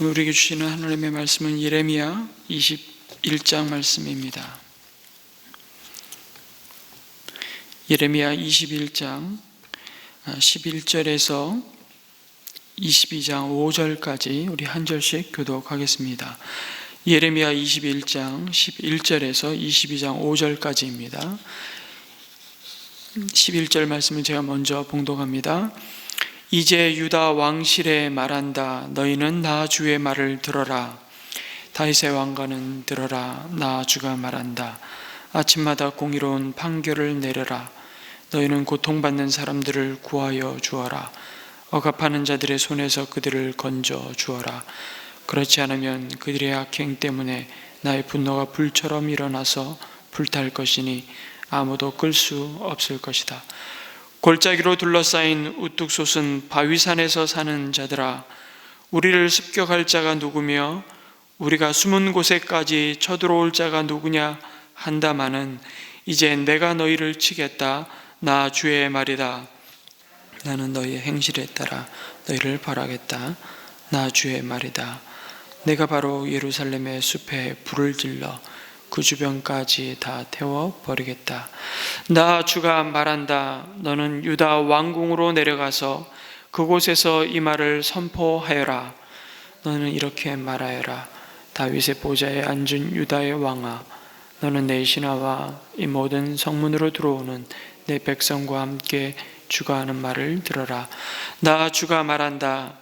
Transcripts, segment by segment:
우리에게 주시는 하나님의 말씀은 예레미야 21장 말씀입니다. 예레미야 21장 11절에서 22장 5절까지 우리 한 절씩 교독하겠습니다. 예레미야 21장 11절에서 22장 5절까지입니다. 11절 말씀을 제가 먼저 봉독합니다. 이제 유다 왕실에 말한다. 너희는 나 주의 말을 들어라. 다윗의 왕가는 들어라. 나 주가 말한다. 아침마다 공의로운 판결을 내려라. 너희는 고통받는 사람들을 구하여 주어라. 억압하는 자들의 손에서 그들을 건져 주어라. 그렇지 않으면 그들의 악행 때문에 나의 분노가 불처럼 일어나서 불탈 것이니 아무도 끌 수 없을 것이다. 골짜기로 둘러싸인 우뚝 솟은 바위산에서 사는 자들아, 우리를 습격할 자가 누구며 우리가 숨은 곳에까지 쳐들어올 자가 누구냐 한다마는 이제 내가 너희를 치겠다. 나 주의 말이다. 나는 너희의 행실에 따라 너희를 벌하겠다. 나 주의 말이다. 내가 바로 예루살렘의 숲에 불을 질러 그 주변까지 다 태워버리겠다. 나 주가 말한다. 너는 유다 왕궁으로 내려가서 그곳에서 이 말을 선포하여라. 너는 이렇게 말하여라. 다윗의 보좌에 앉은 유다의 왕아, 너는 내 신하와 이 모든 성문으로 들어오는 내 백성과 함께 주가 하는 말을 들어라. 나 주가 말한다.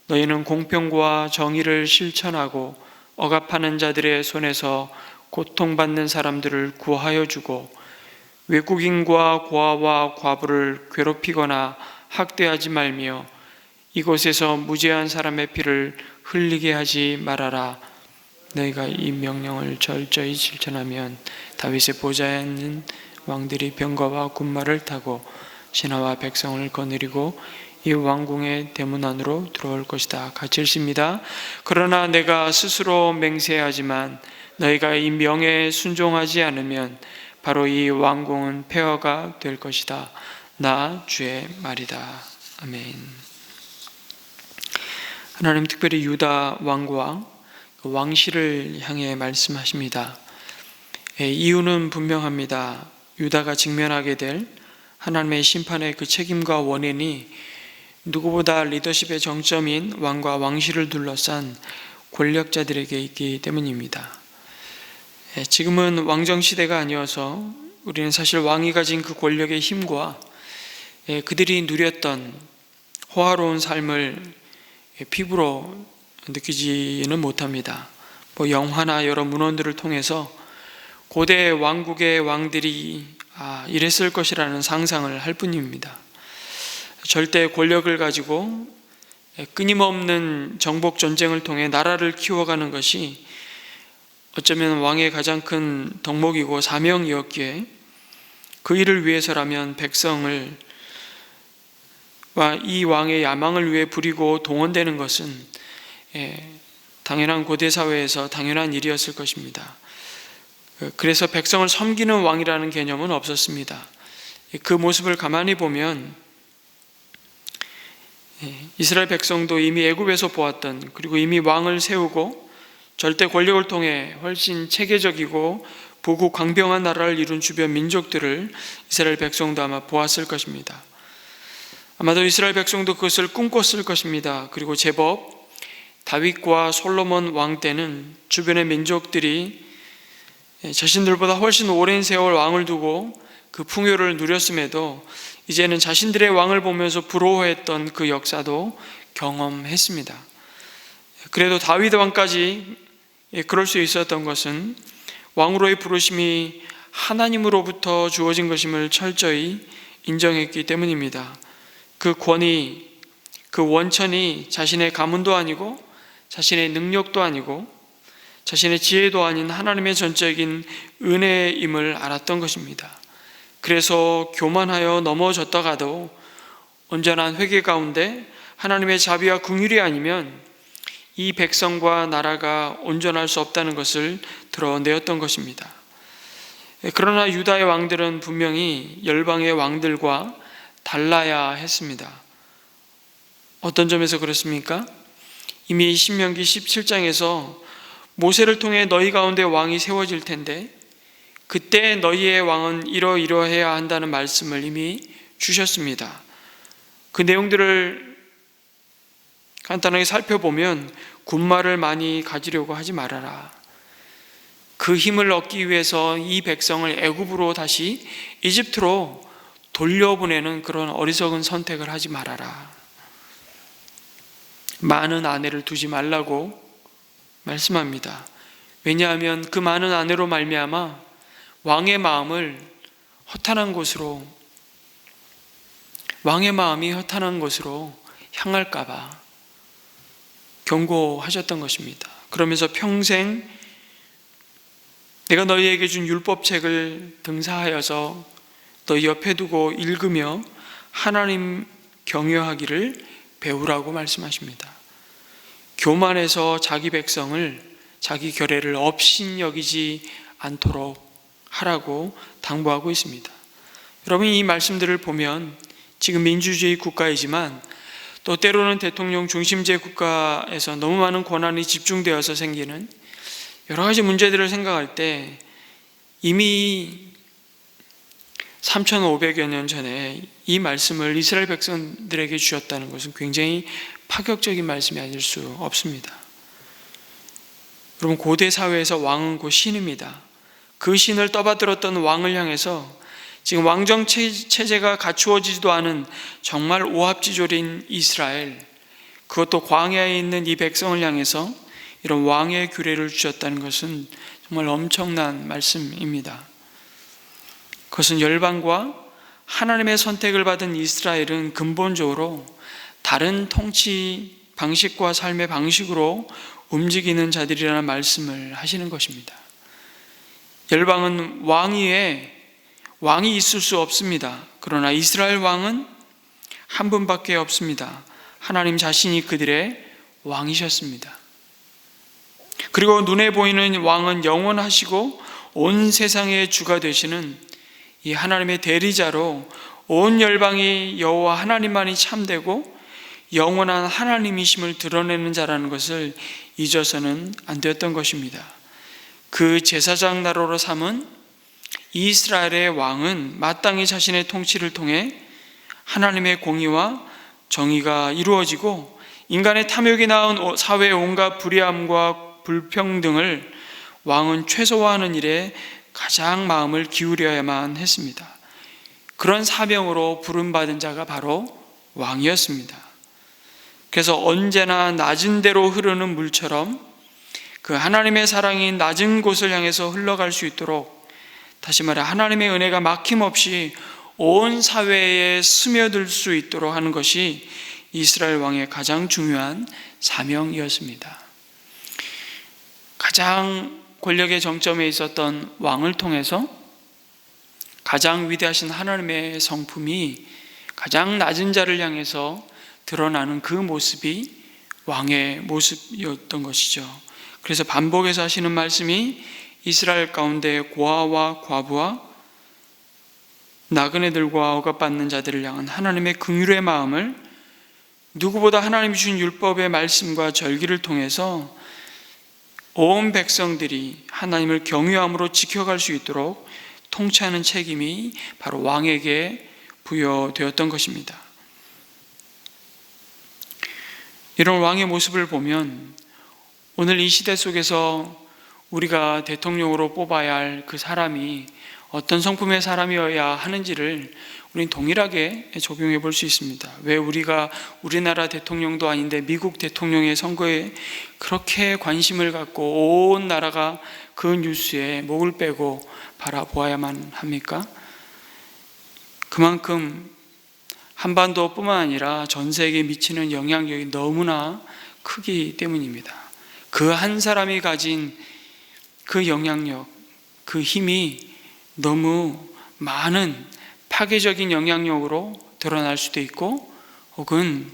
너희는 공평과 정의를 실천하고 억압하는 자들의 손에서 고통받는 사람들을 구하여 주고 외국인과 고아와 과부를 괴롭히거나 학대하지 말며 이곳에서 무죄한 사람의 피를 흘리게 하지 말아라. 너희가 이 명령을 철저히 실천하면 다윗의 보좌에 앉는 왕들이 병거와 군마를 타고 신하와 백성을 거느리고 이 왕궁의 대문 안으로 들어올 것이다. 같이 읽습니다. 그러나 내가 스스로 맹세하지만 너희가 이 명에 순종하지 않으면 바로 이 왕궁은 폐허가 될 것이다. 나 주의 말이다. 아멘. 하나님 특별히 유다 왕과 왕실을 향해 말씀하십니다. 이유는 분명합니다. 유다가 직면하게 될 하나님의 심판의 그 책임과 원인이 누구보다 리더십의 정점인 왕과 왕실을 둘러싼 권력자들에게 있기 때문입니다. 지금은 왕정시대가 아니어서 우리는 사실 왕이 가진 그 권력의 힘과 그들이 누렸던 호화로운 삶을 피부로 느끼지는 못합니다. 영화나 여러 문헌들을 통해서 고대 왕국의 왕들이 이랬을 것이라는 상상을 할 뿐입니다. 절대 권력을 가지고 끊임없는 정복 전쟁을 통해 나라를 키워가는 것이 어쩌면 왕의 가장 큰 덕목이고 사명이었기에 그 일을 위해서라면 백성을 이 왕의 야망을 위해 부리고 동원되는 것은 당연한 고대 사회에서 당연한 일이었을 것입니다. 그래서 백성을 섬기는 왕이라는 개념은 없었습니다. 그 모습을 가만히 보면 이스라엘 백성도 이미 애굽에서 보았던, 그리고 이미 왕을 세우고 절대 권력을 통해 훨씬 체계적이고 보고 강병한 나라를 이룬 주변 민족들을 이스라엘 백성도 아마 보았을 것입니다. 아마도 이스라엘 백성도 그것을 꿈꿨을 것입니다. 그리고 제법 다윗과 솔로몬 왕 때는 주변의 민족들이 자신들보다 훨씬 오랜 세월 왕을 두고 그 풍요를 누렸음에도 이제는 자신들의 왕을 보면서 부러워했던 그 역사도 경험했습니다. 그래도 다윗 왕까지 그럴 수 있었던 것은 왕으로의 부르심이 하나님으로부터 주어진 것임을 철저히 인정했기 때문입니다. 그 권위, 그 원천이 자신의 가문도 아니고 자신의 능력도 아니고 자신의 지혜도 아닌 하나님의 전적인 은혜임을 알았던 것입니다. 그래서 교만하여 넘어졌다가도 온전한 회개 가운데 하나님의 자비와 긍휼이 아니면 이 백성과 나라가 온전할 수 없다는 것을 드러내었던 것입니다. 그러나 유다의 왕들은 분명히 열방의 왕들과 달라야 했습니다. 어떤 점에서 그렇습니까? 이미 신명기 17장에서 모세를 통해 너희 가운데 왕이 세워질 텐데 그때 너희의 왕은 이러이러해야 한다는 말씀을 이미 주셨습니다. 그 내용들을 간단하게 살펴보면 군말을 많이 가지려고 하지 말아라. 그 힘을 얻기 위해서 이 백성을 애굽으로 다시 이집트로 돌려보내는 그런 어리석은 선택을 하지 말아라. 많은 아내를 두지 말라고 말씀합니다. 왜냐하면 그 많은 아내로 말미암아 왕의 마음이 허탄한 곳으로 향할까 봐 경고하셨던 것입니다. 그러면서 평생 내가 너희에게 준 율법책을 등사하여서 너희 옆에 두고 읽으며 하나님 경외하기를 배우라고 말씀하십니다. 교만해서 자기 백성을, 자기 결례를 업신여기지 않도록 하라고 당부하고 있습니다. 여러분, 이 말씀들을 보면 지금 민주주의 국가이지만 또 때로는 대통령 중심제 국가에서 너무 많은 권한이 집중되어서 생기는 여러 가지 문제들을 생각할 때 이미 3,500여 년 전에 이 말씀을 이스라엘 백성들에게 주셨다는 것은 굉장히 파격적인 말씀이 아닐 수 없습니다. 여러분, 고대 사회에서 왕은 곧 신입니다. 그 신을 떠받들었던 왕을 향해서 지금 왕정 체제가 갖추어지지도 않은 정말 오합지졸인 이스라엘, 그것도 광야에 있는 이 백성을 향해서 이런 왕의 규례를 주셨다는 것은 정말 엄청난 말씀입니다. 그것은 열방과 하나님의 선택을 받은 이스라엘은 근본적으로 다른 통치 방식과 삶의 방식으로 움직이는 자들이라는 말씀을 하시는 것입니다. 열방은 왕이 있을 수 없습니다. 그러나 이스라엘 왕은 한 분밖에 없습니다. 하나님 자신이 그들의 왕이셨습니다. 그리고 눈에 보이는 왕은 영원하시고 온 세상의 주가 되시는 이 하나님의 대리자로 온 열방이 여호와 하나님만이 참되고 영원한 하나님이심을 드러내는 자라는 것을 잊어서는 안 되었던 것입니다. 그 제사장 나라로 삼은 이스라엘의 왕은 마땅히 자신의 통치를 통해 하나님의 공의와 정의가 이루어지고 인간의 탐욕이 낳은 사회의 온갖 불의함과 불평등을 왕은 최소화하는 일에 가장 마음을 기울여야만 했습니다. 그런 사명으로 부름받은 자가 바로 왕이었습니다. 그래서 언제나 낮은 데로 흐르는 물처럼 그 하나님의 사랑이 낮은 곳을 향해서 흘러갈 수 있도록, 다시 말해 하나님의 은혜가 막힘없이 온 사회에 스며들 수 있도록 하는 것이 이스라엘 왕의 가장 중요한 사명이었습니다. 가장 권력의 정점에 있었던 왕을 통해서 가장 위대하신 하나님의 성품이 가장 낮은 자를 향해서 드러나는 그 모습이 왕의 모습이었던 것이죠. 그래서 반복해서 하시는 말씀이 이스라엘 가운데 고아와 과부와 나그네들과 억압받는 자들을 향한 하나님의 긍휼의 마음을 누구보다 하나님이 주신 율법의 말씀과 절기를 통해서 온 백성들이 하나님을 경외함으로 지켜갈 수 있도록 통치하는 책임이 바로 왕에게 부여되었던 것입니다. 이런 왕의 모습을 보면 오늘 이 시대 속에서 우리가 대통령으로 뽑아야 할 그 사람이 어떤 성품의 사람이어야 하는지를 우리는 동일하게 적용해 볼 수 있습니다. 왜 우리가 우리나라 대통령도 아닌데 미국 대통령의 선거에 그렇게 관심을 갖고 온 나라가 그 뉴스에 목을 빼고 바라보아야만 합니까? 그만큼 한반도뿐만 아니라 전 세계에 미치는 영향력이 너무나 크기 때문입니다. 그 한 사람이 가진 그 영향력, 그 힘이 너무 많은 파괴적인 영향력으로 드러날 수도 있고, 혹은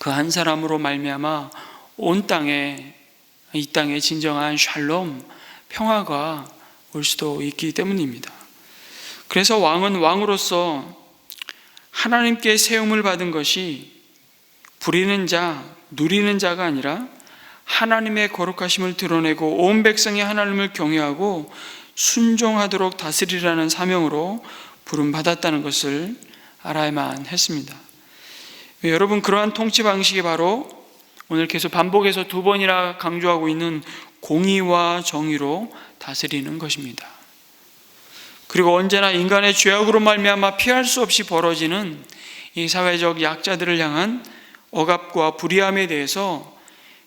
그 한 사람으로 말미암아 온 땅에, 이 땅에 진정한 샬롬, 평화가 올 수도 있기 때문입니다. 그래서 왕은 왕으로서 하나님께 세움을 받은 것이 부리는 자, 누리는 자가 아니라 하나님의 거룩하심을 드러내고 온 백성이 하나님을 경외하고 순종하도록 다스리라는 사명으로 부름받았다는 것을 알아야만 했습니다. 여러분, 그러한 통치 방식이 바로 오늘 계속 반복해서 2번이나 강조하고 있는 공의와 정의로 다스리는 것입니다. 그리고 언제나 인간의 죄악으로 말미암아 피할 수 없이 벌어지는 이 사회적 약자들을 향한 억압과 불의함에 대해서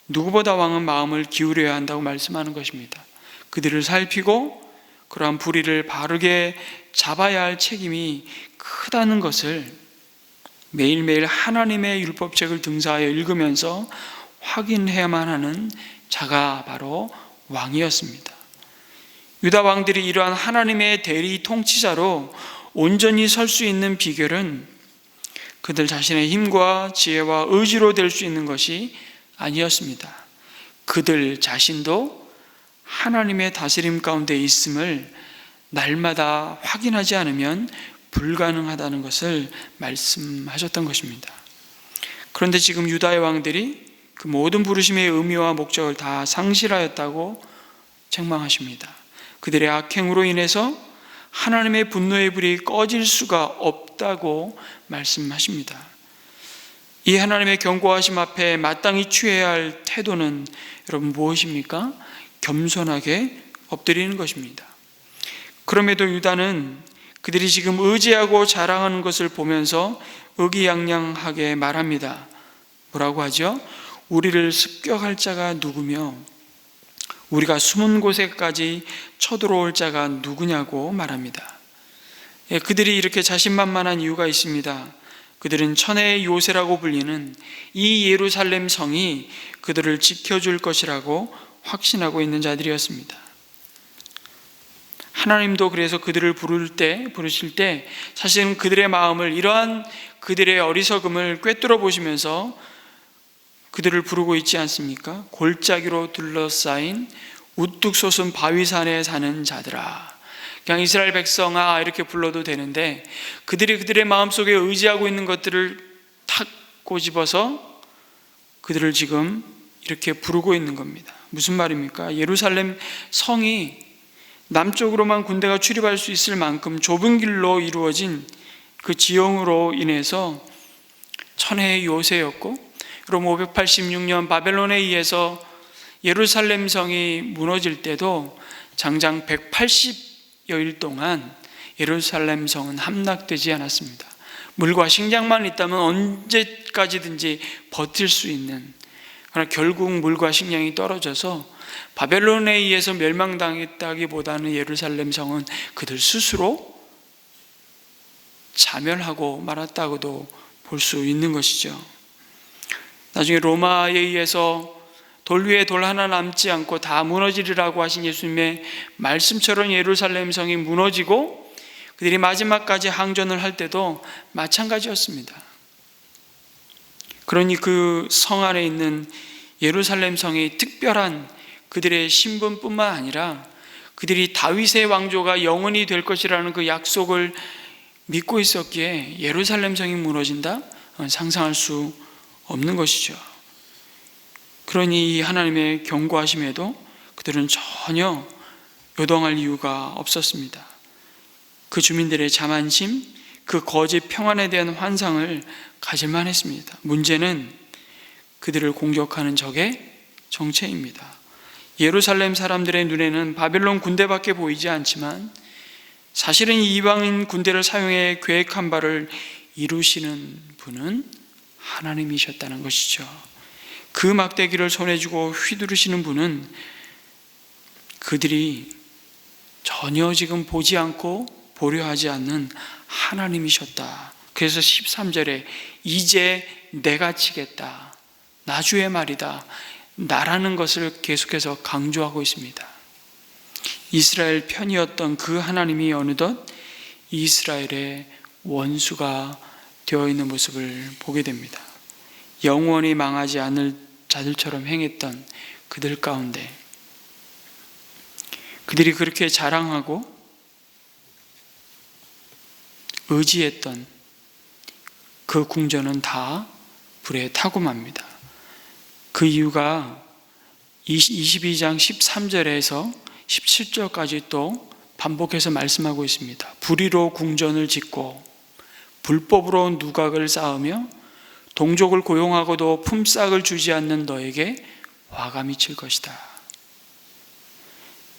누구보다 왕은 마음을 기울여야 한다고 말씀하는 것입니다. 그들을 살피고 그러한 불의를 바르게 잡아야 할 책임이 크다는 것을 매일매일 하나님의 율법책을 등사하여 읽으면서 확인해야만 하는 자가 바로 왕이었습니다. 유다 왕들이 이러한 하나님의 대리 통치자로 온전히 설 수 있는 비결은 그들 자신의 힘과 지혜와 의지로 될 수 있는 것이 아니었습니다. 그들 자신도 하나님의 다스림 가운데 있음을 날마다 확인하지 않으면 불가능하다는 것을 말씀하셨던 것입니다. 그런데 지금 유다의 왕들이 그 모든 부르심의 의미와 목적을 다 상실하였다고 책망하십니다. 그들의 악행으로 인해서 하나님의 분노의 불이 꺼질 수가 없다고 말씀하십니다. 이 하나님의 경고하심 앞에 마땅히 취해야 할 태도는 여러분 무엇입니까? 겸손하게 엎드리는 것입니다. 그럼에도 유다는 그들이 지금 의지하고 자랑하는 것을 보면서 의기양양하게 말합니다. 뭐라고 하죠? 우리를 습격할 자가 누구며 우리가 숨은 곳에까지 쳐들어올 자가 누구냐고 말합니다. 그들이 이렇게 자신만만한 이유가 있습니다. 그들은 천혜의 요새라고 불리는 이 예루살렘 성이 그들을 지켜줄 것이라고 확신하고 있는 자들이었습니다. 하나님도 그래서 그들을 부르실 때 사실은 그들의 마음을 이러한 그들의 어리석음을 꿰뚫어 보시면서 그들을 부르고 있지 않습니까? 골짜기로 둘러싸인 우뚝 솟은 바위산에 사는 자들아, 그냥 이스라엘 백성아 이렇게 불러도 되는데 그들이 그들의 마음속에 의지하고 있는 것들을 탁 꼬집어서 그들을 지금 이렇게 부르고 있는 겁니다. 무슨 말입니까? 예루살렘 성이 남쪽으로만 군대가 출입할 수 있을 만큼 좁은 길로 이루어진 그 지형으로 인해서 천혜의 요새였고, 그럼 586년 바벨론에 의해서 예루살렘 성이 무너질 때도 장장 180여일 동안 예루살렘 성은 함락되지 않았습니다. 물과 식량만 있다면 언제까지든지 버틸 수 있는, 그러나 결국 물과 식량이 떨어져서 바벨론에 의해서 멸망당했다기보다는 예루살렘 성은 그들 스스로 자멸하고 말았다고도 볼 수 있는 것이죠. 나중에 로마에 의해서 돌 위에 돌 하나 남지 않고 다 무너지리라고 하신 예수님의 말씀처럼 예루살렘 성이 무너지고 그들이 마지막까지 항전을 할 때도 마찬가지였습니다. 그러니 그 성 안에 있는 예루살렘 성이 특별한 그들의 신분뿐만 아니라 그들이 다윗의 왕조가 영원히 될 것이라는 그 약속을 믿고 있었기에 예루살렘 성이 무너진다? 상상할 수 없는 것이죠. 그러니 이 하나님의 경고하심에도 그들은 전혀 요동할 이유가 없었습니다. 그 주민들의 자만심, 그 거짓 평안에 대한 환상을 가질만 했습니다. 문제는 그들을 공격하는 적의 정체입니다. 예루살렘 사람들의 눈에는 바벨론 군대밖에 보이지 않지만 사실은 이방인 군대를 사용해 계획한 바를 이루시는 분은 하나님이셨다는 것이죠. 그 막대기를 손에 쥐고 휘두르시는 분은 그들이 전혀 지금 보지 않고 보려 하지 않는 하나님이셨다. 그래서 13절에 이제 내가 치겠다, 나 주의 말이다, 나라는 것을 계속해서 강조하고 있습니다. 이스라엘 편이었던 그 하나님이 어느덧 이스라엘의 원수가 되어 있는 모습을 보게 됩니다. 영원히 망하지 않을 자들처럼 행했던 그들 가운데 그들이 그렇게 자랑하고 의지했던 그 궁전은 다 불에 타고 맙니다. 그 이유가 22장 13절에서 17절까지 또 반복해서 말씀하고 있습니다. 불의로 궁전을 짓고 불법으로 누각을 쌓으며 동족을 고용하고도 품삯을 주지 않는 너에게 화가 미칠 것이다.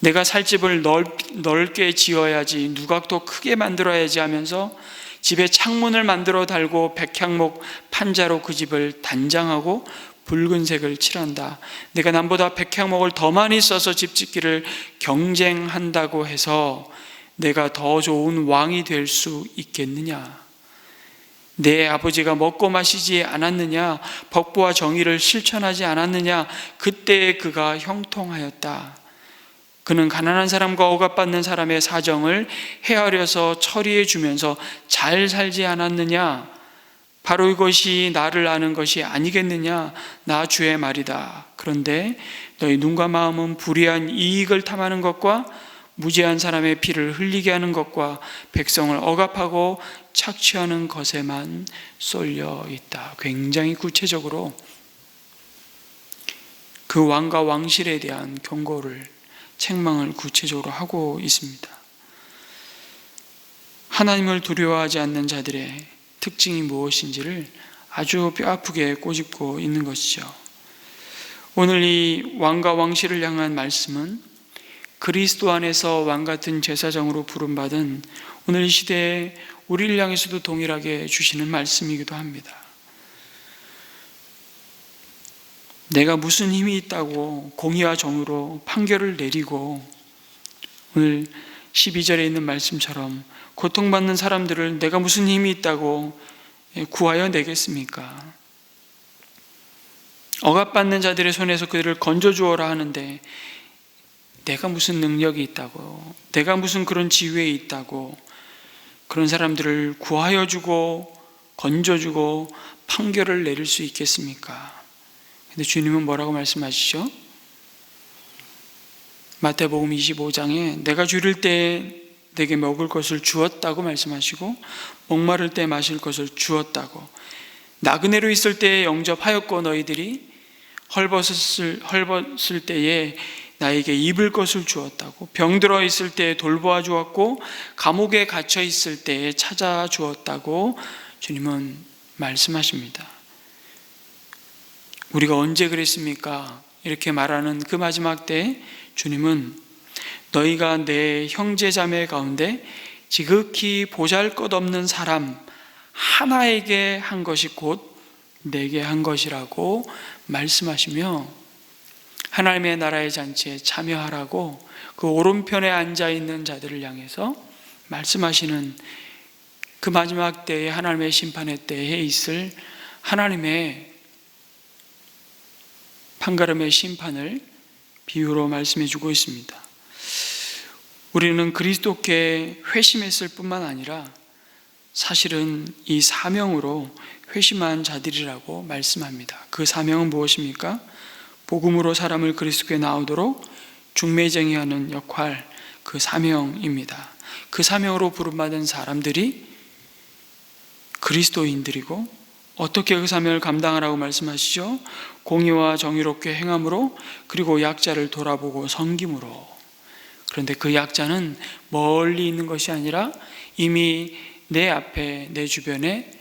내가 살 집을 넓게 지어야지, 누각도 크게 만들어야지 하면서 집에 창문을 만들어 달고 백향목 판자로 그 집을 단장하고 붉은색을 칠한다. 내가 남보다 백향목을 더 많이 써서 집 짓기를 경쟁한다고 해서 내가 더 좋은 왕이 될 수 있겠느냐? 내 아버지가 먹고 마시지 않았느냐? 법과 정의를 실천하지 않았느냐? 그때 그가 형통하였다. 그는 가난한 사람과 억압받는 사람의 사정을 헤아려서 처리해 주면서 잘 살지 않았느냐? 바로 이것이 나를 아는 것이 아니겠느냐? 나 주의 말이다. 그런데 너희 눈과 마음은 불의한 이익을 탐하는 것과 무죄한 사람의 피를 흘리게 하는 것과 백성을 억압하고 착취하는 것에만 쏠려 있다. 굉장히 구체적으로 그 왕과 왕실에 대한 경고를, 책망을 구체적으로 하고 있습니다. 하나님을 두려워하지 않는 자들의 특징이 무엇인지를 아주 뼈아프게 꼬집고 있는 것이죠. 오늘 이 왕과 왕실을 향한 말씀은 그리스도 안에서 왕같은 제사장으로 부름받은 오늘 이 시대에 우리를 향해서도 동일하게 주시는 말씀이기도 합니다. 내가 무슨 힘이 있다고 공의와 정의로 판결을 내리고, 오늘 12절에 있는 말씀처럼 고통받는 사람들을 내가 무슨 힘이 있다고 구하여 내겠습니까? 억압받는 자들의 손에서 그들을 건져주어라 하는데 내가 무슨 능력이 있다고, 내가 무슨 그런 지위에 있다고 그런 사람들을 구하여 주고 건져주고 판결을 내릴 수 있겠습니까? 근데 주님은 뭐라고 말씀하시죠? 마태복음 25장에 내가 줄일 때 내게 먹을 것을 주었다고 말씀하시고 목마를 때 마실 것을 주었다고, 나그네로 있을 때에 영접하였고 너희들이 헐벗을 때에 나에게 입을 것을 주었다고, 병들어 있을 때에 돌보아 주었고 감옥에 갇혀 있을 때에 찾아 주었다고 주님은 말씀하십니다. 우리가 언제 그랬습니까? 이렇게 말하는 그 마지막 때에 주님은 너희가 내 형제자매 가운데 지극히 보잘것없는 사람 하나에게 한 것이 곧 내게 한 것이라고 말씀하시며 하나님의 나라의 잔치에 참여하라고 그 오른편에 앉아있는 자들을 향해서 말씀하시는 그 마지막 때에, 하나님의 심판의 때에 있을 하나님의 판가름의 심판을 비유로 말씀해 주고 있습니다. 우리는 그리스도께 회심했을 뿐만 아니라 사실은 이 사명으로 회심한 자들이라고 말씀합니다. 그 사명은 무엇입니까? 복음으로 사람을 그리스도께 나오도록 중매쟁이하는 역할, 그 사명입니다. 그 사명으로 부름받은 사람들이 그리스도인들이고, 어떻게 그 사명을 감당하라고 말씀하시죠? 공의와 정의롭게 행함으로, 그리고 약자를 돌아보고 섬김으로. 그런데 그 약자는 멀리 있는 것이 아니라 이미 내 앞에, 내 주변에,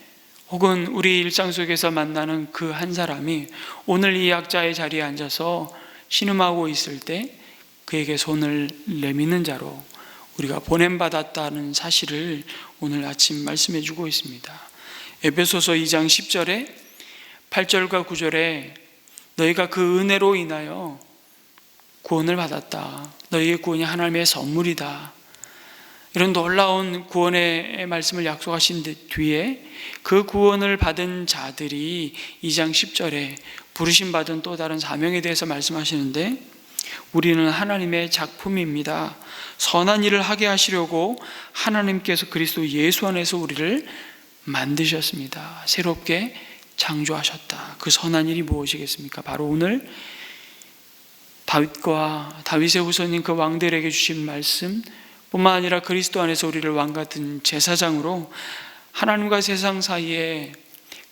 혹은 우리 일상 속에서 만나는 그 한 사람이 오늘 이 약자의 자리에 앉아서 신음하고 있을 때 그에게 손을 내미는 자로 우리가 보냄받았다는 사실을 오늘 아침 말씀해 주고 있습니다. 에베소서 2장 10절에 8절과 9절에 너희가 그 은혜로 인하여 구원을 받았다. 너희의 구원이 하나님의 선물이다. 이런 놀라운 구원의 말씀을 약속하신 뒤에 그 구원을 받은 자들이 2장 10절에 부르심받은 또 다른 사명에 대해서 말씀하시는데, 우리는 하나님의 작품입니다. 선한 일을 하게 하시려고 하나님께서 그리스도 예수 안에서 우리를 만드셨습니다. 새롭게 창조하셨다. 그 선한 일이 무엇이겠습니까? 바로 오늘 다윗의 후손인 그 왕들에게 주신 말씀 뿐만 아니라 그리스도 안에서 우리를 왕같은 제사장으로 하나님과 세상 사이에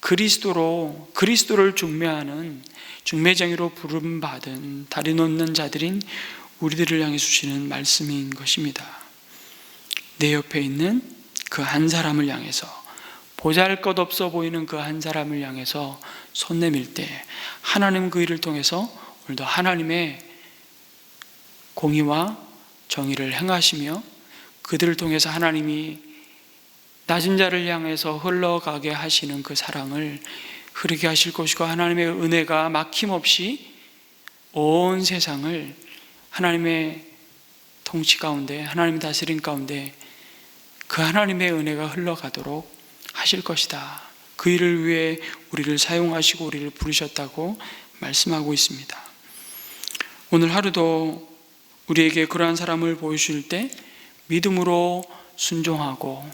그리스도를 중매하는 중매쟁이로 부름받은 다리 놓는 자들인 우리들을 향해 주시는 말씀인 것입니다. 내 옆에 있는 그 한 사람을 향해서, 보잘것없어 보이는 그 한 사람을 향해서 손 내밀 때 하나님 그 일을 통해서 오늘도 하나님의 공의와 정의를 행하시며 그들을 통해서 하나님이 낮은 자를 향해서 흘러가게 하시는 그 사랑을 흐르게 하실 것이고, 하나님의 은혜가 막힘없이 온 세상을 하나님의 통치 가운데, 하나님의 다스림 가운데 그 하나님의 은혜가 흘러가도록 하실 것이다. 그 일을 위해 우리를 사용하시고 우리를 부르셨다고 말씀하고 있습니다. 오늘 하루도 우리에게 그러한 사람을 보여주실 때 믿음으로 순종하고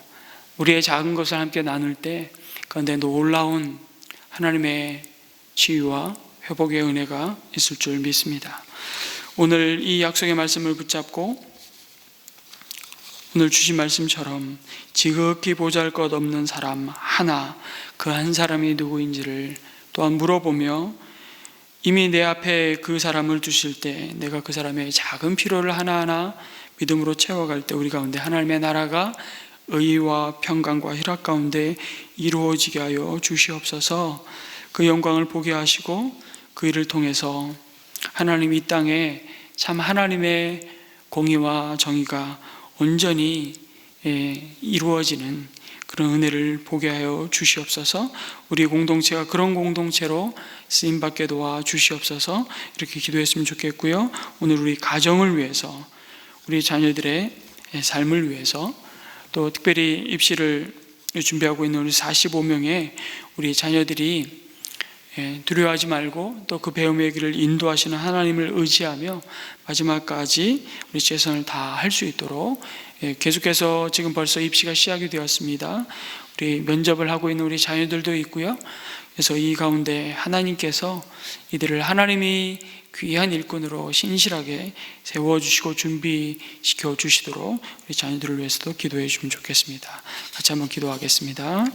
우리의 작은 것을 함께 나눌 때 그런데 놀라운 하나님의 치유와 회복의 은혜가 있을 줄 믿습니다. 오늘 이 약속의 말씀을 붙잡고 오늘 주신 말씀처럼 지극히 보잘것없는 사람 하나, 그 한 사람이 누구인지를 또한 물어보며 이미 내 앞에 그 사람을 두실 때 내가 그 사람의 작은 필요를 하나하나 믿음으로 채워갈 때 우리 가운데 하나님의 나라가 의와 평강과 희락 가운데 이루어지게 하여 주시옵소서. 그 영광을 보게 하시고 그 일을 통해서 하나님 이 땅에 참 하나님의 공의와 정의가 온전히 이루어지는 그런 은혜를 보게 하여 주시옵소서. 우리 공동체가 그런 공동체로 쓰임받게 도와 주시옵소서. 이렇게 기도했으면 좋겠고요. 오늘 우리 가정을 위해서, 우리 자녀들의 삶을 위해서, 또 특별히 입시를 준비하고 있는 우리 45명의 우리 자녀들이 두려워하지 말고 또 그 배움의 길을 인도하시는 하나님을 의지하며 마지막까지 우리 최선을 다할 수 있도록 계속해서 지금 벌써 입시가 시작이 되었습니다. 우리 면접을 하고 있는 우리 자녀들도 있고요. 그래서 이 가운데 하나님께서 이들을 하나님이 귀한 일꾼으로 신실하게 세워주시고 준비시켜 주시도록 우리 자녀들을 위해서도 기도해 주시면 좋겠습니다. 같이 한번 기도하겠습니다.